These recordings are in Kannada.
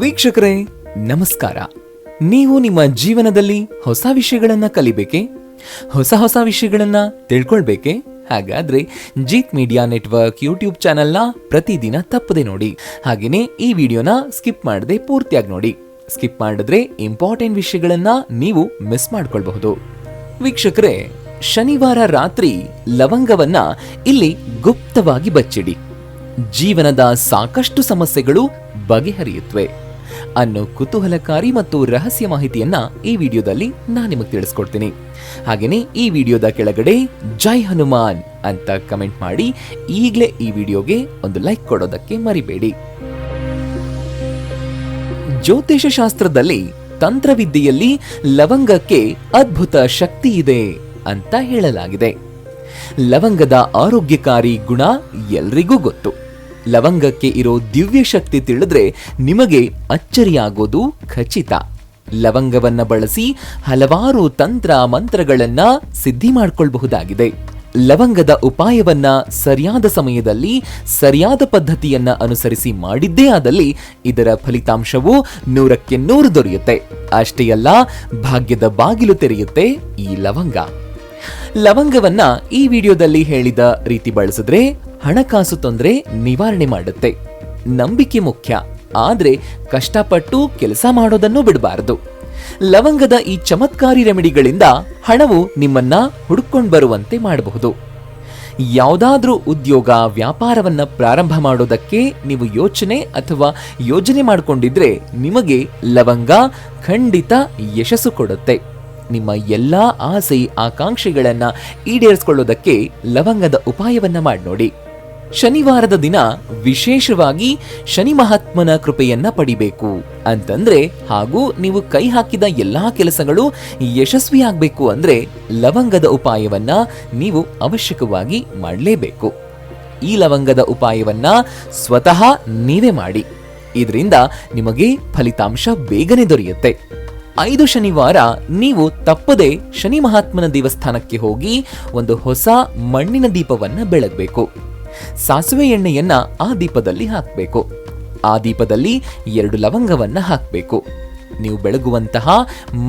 ವೀಕ್ಷಕರೇ ನಮಸ್ಕಾರ. ನೀವು ನಿಮ್ಮ ಜೀವನದಲ್ಲಿ ಹೊಸ ವಿಷಯಗಳನ್ನ ಕಲಿಬೇಕೆ? ಹೊಸ ವಿಷಯಗಳನ್ನ ತಿಳ್ಕೊಳ್ಬೇಕೆ? ಹಾಗಾದ್ರೆ ಜೀತ್ ಮೀಡಿಯಾ ನೆಟ್ವರ್ಕ್ ಯೂಟ್ಯೂಬ್ ಚಾನೆಲ್ನ ಪ್ರತಿದಿನ ತಪ್ಪದೆ ನೋಡಿ. ಹಾಗೇನೆ ಈ ವಿಡಿಯೋನ ಸ್ಕಿಪ್ ಮಾಡದೆ ಪೂರ್ತಿಯಾಗಿ ನೋಡಿ. ಸ್ಕಿಪ್ ಮಾಡಿದ್ರೆ ಇಂಪಾರ್ಟೆಂಟ್ ವಿಷಯಗಳನ್ನ ನೀವು ಮಿಸ್ ಮಾಡ್ಕೊಳ್ಬಹುದು. ವೀಕ್ಷಕರೇ, ಶನಿವಾರ ರಾತ್ರಿ ಲವಂಗವನ್ನ ಇಲ್ಲಿ ಗುಪ್ತವಾಗಿ ಬಚ್ಚಿಡಿ. ಜೀವನದ ಸಾಕಷ್ಟು ಸಮಸ್ಯೆಗಳು ಬಗೆಹರಿಯುತ್ತವೆ ಅನ್ನೋ ಕುತೂಹಲಕಾರಿ ಮತ್ತು ರಹಸ್ಯ ಮಾಹಿತಿಯನ್ನ ಈ ವಿಡಿಯೋದಲ್ಲಿ ನಾನು ನಿಮಗೆ ತಿಳಿಸ್ಕೊಡ್ತೀನಿ. ಹಾಗೇನೆ ಈ ವಿಡಿಯೋದ ಕೆಳಗಡೆ ಜೈ ಹನುಮಾನ್ ಅಂತ ಕಮೆಂಟ್ ಮಾಡಿ ಈಗಲೇ ಈ ವಿಡಿಯೋಗೆ ಒಂದು ಲೈಕ್ ಕೊಡೋದಕ್ಕೆ ಮರಿಬೇಡಿ. ಜ್ಯೋತಿಷ ಶಾಸ್ತ್ರದಲ್ಲಿ ತಂತ್ರವಿದ್ಯೆಯಲ್ಲಿ ಲವಂಗಕ್ಕೆ ಅದ್ಭುತ ಶಕ್ತಿ ಇದೆ ಅಂತ ಹೇಳಲಾಗಿದೆ. ಲವಂಗದ ಆರೋಗ್ಯಕಾರಿ ಗುಣ ಎಲ್ರಿಗೂ ಗೊತ್ತು. ಲವಂಗಕ್ಕೆ ಇರೋ ದಿವ್ಯ ಶಕ್ತಿ ತಿಳಿದ್ರೆ ನಿಮಗೆ ಅಚ್ಚರಿಯಾಗೋದು ಖಚಿತ. ಲವಂಗವನ್ನ ಬಳಸಿ ಹಲವಾರು ತಂತ್ರ ಮಂತ್ರಗಳನ್ನ ಸಿದ್ಧಿ ಮಾಡಿಕೊಳ್ಳಬಹುದಾಗಿದೆ. ಲವಂಗದ ಉಪಾಯವನ್ನ ಸರಿಯಾದ ಸಮಯದಲ್ಲಿ ಸರಿಯಾದ ಪದ್ಧತಿಯನ್ನ ಅನುಸರಿಸಿ ಮಾಡಿದ್ದೇ ಆದಲ್ಲಿ ಇದರ ಫಲಿತಾಂಶವು 100% ದೊರೆಯುತ್ತೆ. ಅಷ್ಟೇ ಅಲ್ಲ, ಭಾಗ್ಯದ ಬಾಗಿಲು ತೆರೆಯುತ್ತೆ ಈ ಲವಂಗ. ಲವಂಗವನ್ನ ಈ ವಿಡಿಯೋದಲ್ಲಿ ಹೇಳಿದ ರೀತಿ ಬಳಸಿದ್ರೆ ಹಣಕಾಸು ತೊಂದರೆ ನಿವಾರಣೆ ಮಾಡುತ್ತೆ. ನಂಬಿಕೆ ಮುಖ್ಯ, ಆದ್ರೆ ಕಷ್ಟಪಟ್ಟು ಕೆಲಸ ಮಾಡೋದನ್ನು ಬಿಡಬಾರದು. ಲವಂಗದ ಈ ಚಮತ್ಕಾರಿ ರೆಮಿಡಿಗಳಿಂದ ಹಣವು ನಿಮ್ಮನ್ನ ಹುಡುಕೊಂಡು ಬರುವಂತೆ ಮಾಡಬಹುದು. ಯಾವುದಾದ್ರೂ ಉದ್ಯೋಗ ವ್ಯಾಪಾರವನ್ನ ಪ್ರಾರಂಭ ಮಾಡೋದಕ್ಕೆ ನೀವು ಯೋಜನೆ ಮಾಡಿಕೊಂಡಿದ್ರೆ ನಿಮಗೆ ಲವಂಗ ಖಂಡಿತ ಯಶಸ್ಸು ಕೊಡುತ್ತೆ. ನಿಮ್ಮ ಎಲ್ಲಾ ಆಸೆ ಆಕಾಂಕ್ಷೆಗಳನ್ನ ಈಡೇರಿಸಿಕೊಳ್ಳೋದಕ್ಕೆ ಲವಂಗದ ಉಪಾಯವನ್ನ ಮಾಡಿ ನೋಡಿ. ಶನಿವಾರದ ದಿನ ವಿಶೇಷವಾಗಿ ಶನಿ ಮಹಾತ್ಮನ ಕೃಪೆಯನ್ನ ಪಡಿಬೇಕು ಅಂತಂದ್ರೆ ಹಾಗೂ ನೀವು ಕೈ ಹಾಕಿದ ಎಲ್ಲಾ ಕೆಲಸಗಳು ಯಶಸ್ವಿಯಾಗಬೇಕು ಅಂದ್ರೆ ಲವಂಗದ ಉಪಾಯವನ್ನ ನೀವು ಅವಶ್ಯಕವಾಗಿ ಮಾಡಲೇಬೇಕು. ಈ ಲವಂಗದ ಉಪಾಯವನ್ನ ಸ್ವತಃ ನೀವೇ ಮಾಡಿ. ಇದರಿಂದ ನಿಮಗೆ ಫಲಿತಾಂಶ ಬೇಗನೆ ದೊರೆಯುತ್ತೆ. 5 ಶನಿವಾರ ನೀವು ತಪ್ಪದೆ ಶನಿ ಮಹಾತ್ಮನ ದೇವಸ್ಥಾನಕ್ಕೆ ಹೋಗಿ ಒಂದು ಹೊಸ ಮಣ್ಣಿನ ದೀಪವನ್ನ ಬೆಳಗಬೇಕು. ಸಾಸಿವೆ ಎಣ್ಣೆಯನ್ನ ಆ ದೀಪದಲ್ಲಿ ಹಾಕಬೇಕು. ಆ ದೀಪದಲ್ಲಿ 2 ಲವಂಗವನ್ನ ಹಾಕಬೇಕು. ನೀವು ಬೆಳಗುವಂತಹ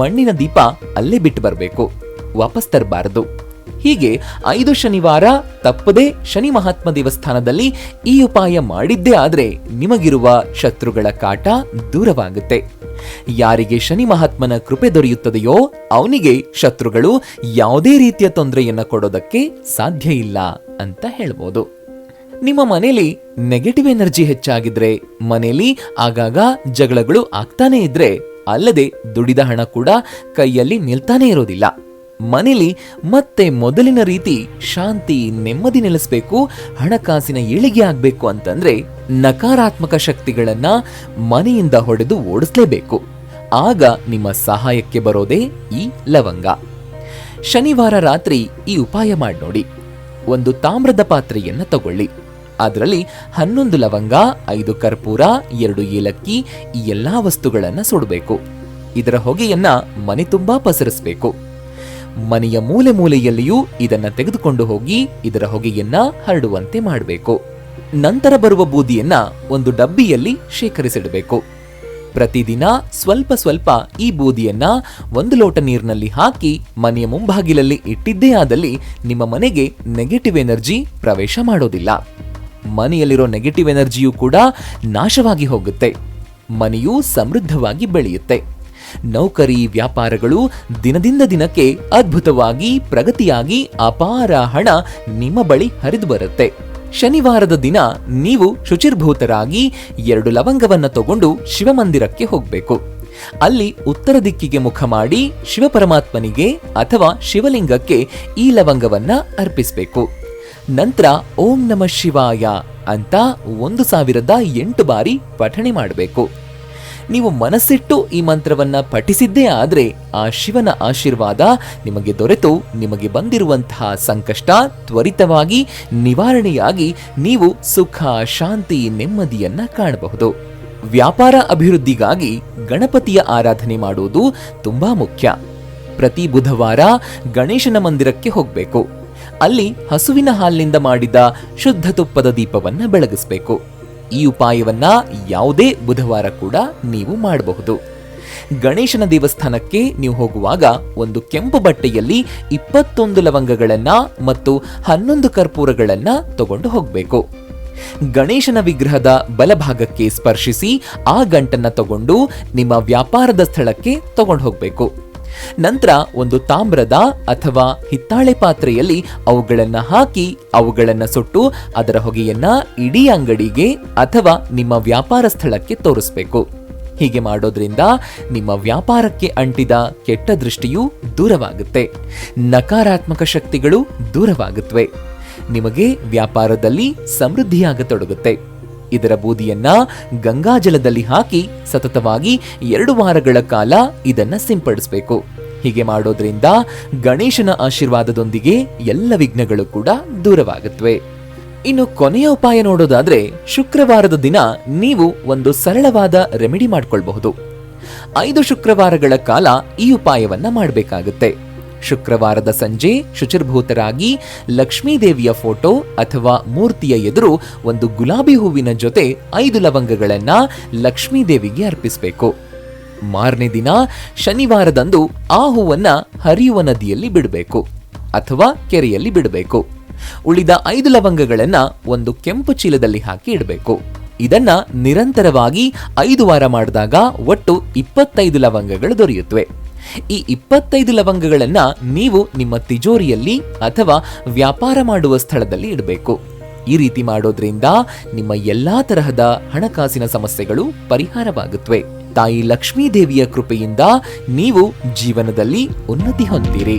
ಮಣ್ಣಿನ ದೀಪ ಅಲ್ಲೇ ಬಿಟ್ಟು ಬರಬೇಕು, ವಾಪಸ್ ತರಬಾರದು. ಹೀಗೆ 5 ಶನಿವಾರ ತಪ್ಪದೆ ಶನಿ ಮಹಾತ್ಮ ದೇವಸ್ಥಾನದಲ್ಲಿ ಈ ಉಪಾಯ ಮಾಡಿದ್ದೇ ಆದ್ರೆ ನಿಮಗಿರುವ ಶತ್ರುಗಳ ಕಾಟ ದೂರವಾಗುತ್ತೆ. ಯಾರಿಗೆ ಶನಿ ಮಹಾತ್ಮನ ಕೃಪೆ ದೊರೆಯುತ್ತದೆಯೋ ಅವನಿಗೆ ಶತ್ರುಗಳು ಯಾವುದೇ ರೀತಿಯ ತೊಂದರೆಯನ್ನ ಕೊಡೋದಕ್ಕೆ ಸಾಧ್ಯ ಇಲ್ಲ ಅಂತ ಹೇಳ್ಬೋದು. ನಿಮ್ಮ ಮನೆಯಲ್ಲಿ ನೆಗೆಟಿವ್ ಎನರ್ಜಿ ಹೆಚ್ಚಾಗಿದ್ರೆ, ಮನೆಯಲ್ಲಿ ಆಗಾಗ ಜಗಳಗಳು ಆಗ್ತಾನೆ ಇದ್ರೆ, ಅಲ್ಲದೆ ದುಡಿದ ಹಣ ಕೂಡ ಕೈಯಲ್ಲಿ ನಿಲ್ತಾನೆ ಇರೋದಿಲ್ಲ, ಮನೆಯಲ್ಲಿ ಮತ್ತೆ ಮೊದಲಿನ ರೀತಿ ಶಾಂತಿ ನೆಮ್ಮದಿ ನೆಲೆಸಬೇಕು, ಹಣಕಾಸಿನ ಏಳಿಗೆ ಆಗ್ಬೇಕು ಅಂತಂದ್ರೆ ನಕಾರಾತ್ಮಕ ಶಕ್ತಿಗಳನ್ನ ಮನೆಯಿಂದ ಹೊಡೆದು ಓಡಿಸಲೇಬೇಕು. ಆಗ ನಿಮ್ಮ ಸಹಾಯಕ್ಕೆ ಬರೋದೇ ಈ ಲವಂಗ. ಶನಿವಾರ ರಾತ್ರಿ ಈ ಉಪಾಯ ಮಾಡಿ ನೋಡಿ. ಒಂದು ತಾಮ್ರದ ಪಾತ್ರೆಯನ್ನ ತಗೊಳ್ಳಿ. ಅದರಲ್ಲಿ 11 ಲವಂಗ, 5 ಕರ್ಪೂರ, 2 ಏಲಕ್ಕಿ, ಈ ಎಲ್ಲಾ ವಸ್ತುಗಳನ್ನ ಸುಡಬೇಕು. ಇದರ ಹೊಗೆಯನ್ನ ಮನೆ ತುಂಬಾ ಪಸರಿಸಬೇಕು. ಮನೆಯ ಮೂಲೆ ಮೂಲೆಯಲ್ಲಿಯೂ ಇದನ್ನ ತೆಗೆದುಕೊಂಡು ಹೋಗಿ ಇದರ ಹೊಗೆಯನ್ನ ಹರಡುವಂತೆ ಮಾಡಬೇಕು. ನಂತರ ಬರುವ ಬೂದಿಯನ್ನ ಒಂದು ಡಬ್ಬಿಯಲ್ಲಿ ಶೇಖರಿಸಿಡಬೇಕು. ಪ್ರತಿದಿನ ಸ್ವಲ್ಪ ಸ್ವಲ್ಪ ಈ ಬೂದಿಯನ್ನ 1 ಲೋಟ ನೀರಿನಲ್ಲಿ ಹಾಕಿ ಮನೆಯ ಮುಂಭಾಗಿಲಲ್ಲಿ ಇಟ್ಟಿದ್ದೇ ಆದಲ್ಲಿ ನಿಮ್ಮ ಮನೆಗೆ ನೆಗೆಟಿವ್ ಎನರ್ಜಿ ಪ್ರವೇಶ ಮಾಡೋದಿಲ್ಲ. ಮನೆಯಲ್ಲಿರೋ ನೆಗೆಟಿವ್ ಎನರ್ಜಿಯೂ ಕೂಡ ನಾಶವಾಗಿ ಹೋಗುತ್ತೆ. ಮನೆಯೂ ಸಮೃದ್ಧವಾಗಿ ಬೆಳೆಯುತ್ತೆ. ನೌಕರಿ ವ್ಯಾಪಾರಗಳು ದಿನದಿಂದ ದಿನಕ್ಕೆ ಅದ್ಭುತವಾಗಿ ಪ್ರಗತಿಯಾಗಿ ಅಪಾರ ಹಣ ನಿಮ್ಮ ಬಳಿ ಹರಿದು ಬರುತ್ತೆ. ಶನಿವಾರದ ದಿನ ನೀವು ಶುಚಿರ್ಭೂತರಾಗಿ 2 ಲವಂಗವನ್ನ ತಗೊಂಡು ಶಿವಮಂದಿರಕ್ಕೆ ಹೋಗಬೇಕು. ಅಲ್ಲಿ ಉತ್ತರ ದಿಕ್ಕಿಗೆ ಮುಖ ಮಾಡಿ ಶಿವಪರಮಾತ್ಮನಿಗೆ ಅಥವಾ ಶಿವಲಿಂಗಕ್ಕೆ ಈ ಲವಂಗವನ್ನ ಅರ್ಪಿಸಬೇಕು. ನಂತರ ಓಂ ನಮಃ ಶಿವಾಯ ಅಂತ 1008 ಬಾರಿ ಪಠಣೆ ಮಾಡಬೇಕು. ನೀವು ಮನಸ್ಸಿಟ್ಟು ಈ ಮಂತ್ರವನ್ನ ಪಠಿಸಿದ್ದೇ ಆದ್ರೆ ಆ ಶಿವನ ಆಶೀರ್ವಾದ ನಿಮಗೆ ದೊರೆತು ನಿಮಗೆ ಬಂದಿರುವಂತಹ ಸಂಕಷ್ಟ ತ್ವರಿತವಾಗಿ ನಿವಾರಣೆಯಾಗಿ ನೀವು ಸುಖ ಶಾಂತಿ ನೆಮ್ಮದಿಯನ್ನ ಕಾಣಬಹುದು. ವ್ಯಾಪಾರ ಅಭಿವೃದ್ಧಿಗಾಗಿ ಗಣಪತಿಯ ಆರಾಧನೆ ಮಾಡುವುದು ತುಂಬಾ ಮುಖ್ಯ. ಪ್ರತಿ ಬುಧವಾರ ಗಣೇಶನ ಮಂದಿರಕ್ಕೆ ಹೋಗಬೇಕು. ಅಲ್ಲಿ ಹಸುವಿನ ಹಾಲಿನಿಂದ ಮಾಡಿದ ಶುದ್ಧ ತುಪ್ಪದ ದೀಪವನ್ನ ಬೆಳಗಿಸಬೇಕು. ಈ ಉಪಾಯವನ್ನ ಯಾವುದೇ ಬುಧವಾರ ಕೂಡ ನೀವು ಮಾಡಬಹುದು. ಗಣೇಶನ ದೇವಸ್ಥಾನಕ್ಕೆ ನೀವು ಹೋಗುವಾಗ ಒಂದು ಕೆಂಪು ಬಟ್ಟೆಯಲ್ಲಿ 21 ಲವಂಗಗಳನ್ನ ಮತ್ತು 11 ಕರ್ಪೂರಗಳನ್ನ ತಗೊಂಡು ಹೋಗಬೇಕು. ಗಣೇಶನ ವಿಗ್ರಹದ ಬಲಭಾಗಕ್ಕೆ ಸ್ಪರ್ಶಿಸಿ ಆ ಗಂಟನ್ನ ತಗೊಂಡು ನಿಮ್ಮ ವ್ಯಾಪಾರದ ಸ್ಥಳಕ್ಕೆ ತಗೊಂಡು ಹೋಗಬೇಕು. ನಂತರ ಒಂದು ತಾಮ್ರದ ಅಥವಾ ಹಿತ್ತಾಳೆ ಪಾತ್ರೆಯಲ್ಲಿ ಅವುಗಳನ್ನ ಹಾಕಿ ಅವುಗಳನ್ನ ಸುಟ್ಟು ಅದರ ಹೊಗೆಯನ್ನ ಇಡೀ ಅಂಗಡಿಗೆ ಅಥವಾ ನಿಮ್ಮ ವ್ಯಾಪಾರ ಸ್ಥಳಕ್ಕೆ ತೋರಿಸಬೇಕು. ಹೀಗೆ ಮಾಡೋದ್ರಿಂದ ನಿಮ್ಮ ವ್ಯಾಪಾರಕ್ಕೆ ಅಂಟಿದ ಕೆಟ್ಟ ದೃಷ್ಟಿಯು ದೂರವಾಗುತ್ತೆ, ನಕಾರಾತ್ಮಕ ಶಕ್ತಿಗಳು ದೂರವಾಗುತ್ತವೆ, ನಿಮಗೆ ವ್ಯಾಪಾರದಲ್ಲಿ ಸಮೃದ್ಧಿಯಾಗತೊಡಗುತ್ತೆ. ಇದರ ಬೂದಿಯನ್ನ ಗಂಗಾಜಲದಲ್ಲಿ ಹಾಕಿ ಸತತವಾಗಿ 2 ವಾರಗಳ ಕಾಲ ಇದನ್ನ ಸಿಂಪಡಿಸಬೇಕು. ಹೀಗೆ ಮಾಡೋದ್ರಿಂದ ಗಣೇಶನ ಆಶೀರ್ವಾದದೊಂದಿಗೆ ಎಲ್ಲ ವಿಘ್ನಗಳು ಕೂಡ ದೂರವಾಗುತ್ತವೆ. ಇನ್ನು ಕೊನೆಯ ಉಪಾಯ ನೋಡೋದಾದ್ರೆ, ಶುಕ್ರವಾರದ ದಿನ ನೀವು ಒಂದು ಸರಳವಾದ ರೆಮಿಡಿ ಮಾಡ್ಕೊಳ್ಬಹುದು. 5 ಶುಕ್ರವಾರಗಳ ಕಾಲ ಈ ಉಪಾಯವನ್ನ ಮಾಡಬೇಕಾಗುತ್ತೆ. ಶುಕ್ರವಾರದ ಸಂಜೆ ಶುಚಿರ್ಭೂತರಾಗಿ ಲಕ್ಷ್ಮೀ ದೇವಿಯ ಫೋಟೋ ಅಥವಾ ಮೂರ್ತಿಯ ಎದುರು ಒಂದು ಗುಲಾಬಿ ಹೂವಿನ ಜೊತೆ 5 ಲವಂಗಗಳನ್ನ ಲಕ್ಷ್ಮೀ ದೇವಿಗೆ ಅರ್ಪಿಸಬೇಕು. ಮಾರನೇ ದಿನ ಶನಿವಾರದಂದು ಆ ಹೂವನ್ನ ಹರಿಯುವ ನದಿಯಲ್ಲಿ ಬಿಡಬೇಕು ಅಥವಾ ಕೆರೆಯಲ್ಲಿ ಬಿಡಬೇಕು. ಉಳಿದ 5 ಲವಂಗಗಳನ್ನ ಒಂದು ಕೆಂಪು ಚೀಲದಲ್ಲಿ ಹಾಕಿ ಇಡಬೇಕು. ಇದನ್ನ ನಿರಂತರವಾಗಿ 5 ವಾರ ಮಾಡಿದಾಗ ಒಟ್ಟು 25 ಲವಂಗಗಳು ದೊರೆಯುತ್ತವೆ. ಈ 25 ಲವಂಗಗಳನ್ನ ನೀವು ನಿಮ್ಮ ತಿಜೋರಿಯಲ್ಲಿ ಅಥವಾ ವ್ಯಾಪಾರ ಮಾಡುವ ಸ್ಥಳದಲ್ಲಿ ಇಡಬೇಕು. ಈ ರೀತಿ ಮಾಡೋದ್ರಿಂದ ನಿಮ್ಮ ಎಲ್ಲಾ ತರಹದ ಹಣಕಾಸಿನ ಸಮಸ್ಯೆಗಳು ಪರಿಹಾರವಾಗುತ್ತವೆ. ತಾಯಿ ಲಕ್ಷ್ಮೀ ದೇವಿಯ ಕೃಪೆಯಿಂದ ನೀವು ಜೀವನದಲ್ಲಿ ಉನ್ನತಿ ಹೊಂದಿರಿ.